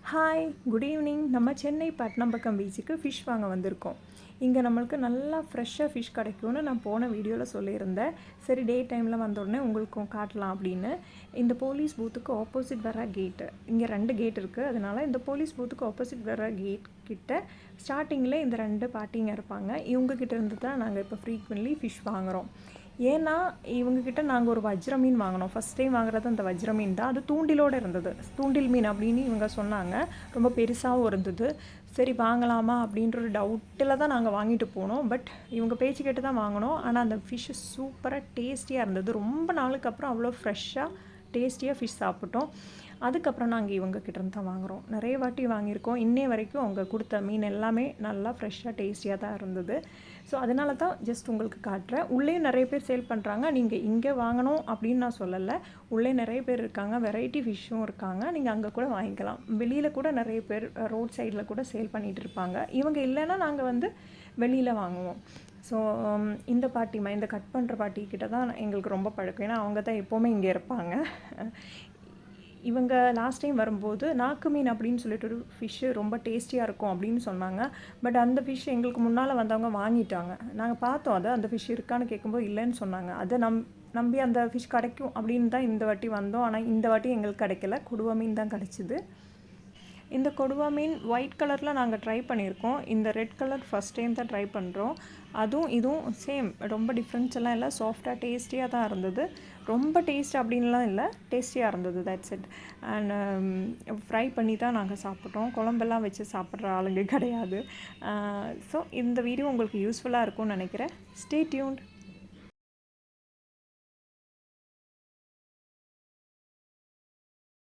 Hi, good evening. நம்ம சென்னை பட்டினப்பாக்கம் பீச்சுக்கு fish வாங்க வந்திருக்கோம். இங்கே நம்மளுக்கு நல்லா ஃப்ரெஷ்ஷாக ஃபிஷ் கிடைக்கும்னு நான் போன வீடியோவில் சொல்லியிருந்தேன். சரி, டே டைமில் வந்தோடனே உங்களுக்கும் காட்டலாம் அப்படின்னு. இந்த போலீஸ் பூத்துக்கு ஆப்போசிட் வர கேட்டு, இங்கே 2 கேட் இருக்குது. அதனால் இந்த போலீஸ் பூத்துக்கு ஆப்போசிட் வர கேட் கிட்ட ஸ்டார்டிங்கில் இந்த 2 பாட்டிங்க இருப்பாங்க. இவங்கக்கிட்ட இருந்து தான் நாங்கள் இப்போ ஃப்ரீக்வென்ட்லி ஃபிஷ் வாங்குகிறோம். ஏன்னா இவங்கக்கிட்ட நாங்கள் ஒரு வஜ்ர மீன் வாங்கினோம். ஃபஸ்ட் டைம் வாங்குறது அந்த வஜ்ர மீன் தான். அது தூண்டிலோடு இருந்தது. தூண்டில் மீன் அப்படின்னு இவங்க சொன்னாங்க. ரொம்ப பெருசாகவும் இருந்தது. சரி, வாங்கலாமா அப்படின்ற ஒரு டவுட்டில் தான் நாங்கள் வாங்கிட்டு போனோம். பட் இவங்க பேச்சு கேட்டு தான் வாங்கினோம். ஆனால் அந்த ஃபிஷ்ஷு சூப்பராக டேஸ்டியாக இருந்தது. ரொம்ப நாளுக்கு அப்புறம் அவ்வளோ ஃப்ரெஷ்ஷாக டேஸ்டியாக ஃபிஷ் சாப்பிட்டோம். அதுக்கப்புறம் நாங்கள் இவங்கக்கிட்டேருந்து தான் வாங்குகிறோம். நிறைய வாட்டி வாங்கியிருக்கோம். இன்னே வரைக்கும் அவங்க கொடுத்த மீன் எல்லாமே நல்லா ஃப்ரெஷ்ஷாக டேஸ்டியாக தான் இருந்தது. ஸோ அதனால தான் ஜஸ்ட் உங்களுக்கு காட்டுறேன். உள்ளே நிறைய பேர் சேல் பண்ணுறாங்க. நீங்கள் இங்கே வாங்கணும் அப்படின்னு நான் சொல்லலை. உள்ளே நிறைய பேர் இருக்காங்க. வெரைட்டி ஃபிஷ்ஷும் இருக்காங்க. நீங்கள் அங்கே கூட வாங்கிக்கலாம். வெளியில் கூட நிறைய பேர் ரோட் சைடில் கூட சேல் பண்ணிகிட்டு இருப்பாங்க. இவங்க இல்லைன்னா நாங்கள் வெளியில் வாங்குவோம். ஸோ இந்த பாட்டிமா, இந்த கட் பண்ணுற பாட்டிக்கிட்ட தான் எங்களுக்கு ரொம்ப பழக்கம். ஏன்னா அவங்க தான் எப்போவுமே இங்கே இருப்பாங்க. இவங்க லாஸ்ட் டைம் வரும்போது நாக்கு மீன் அப்படின்னு சொல்லிட்டு ஒரு ஃபிஷ்ஷு ரொம்ப டேஸ்டியாக இருக்கும் அப்படின்னு சொன்னாங்க. பட் அந்த ஃபிஷ் எங்களுக்கு முன்னால் வந்தவங்க வாங்கிட்டாங்க. நாங்கள் பார்த்தோம், அந்த ஃபிஷ் இருக்கான்னு கேட்கும்போது இல்லைன்னு சொன்னாங்க. அதை நம்பி அந்த ஃபிஷ் கிடைக்கும் அப்படின்னு தான் இந்த வாட்டி வந்தோம். ஆனால் இந்த வாட்டி எங்களுக்கு கிடைக்கல. கொடுவா மீன் தான் கிடச்சிது. இந்த கொடுவா மீன் ஒயிட் கலரில் நாங்கள் ட்ரை பண்ணியிருக்கோம். இந்த ரெட் கலர் ஃபஸ்ட் டைம் தான் ட்ரை பண்ணுறோம். இதுவும் சேம், ரொம்ப டிஃப்ரென்ஸ் எல்லாம் இல்லை. சாஃப்டாக டேஸ்டியாக தான் இருந்தது. ரொம்ப டேஸ்ட் அப்படின்லாம் இல்லை, டேஸ்டியாக இருந்தது. That's it. அண்ட் ஃப்ரை பண்ணி தான் நாங்கள் சாப்பிட்றோம். குழம்பெல்லாம் வச்சு சாப்பிட்ற ஆளுங்க கிடையாது. ஸோ இந்த வீடியோ உங்களுக்கு யூஸ்ஃபுல்லாக இருக்கும்னு நினைக்கிறேன். Stay tuned.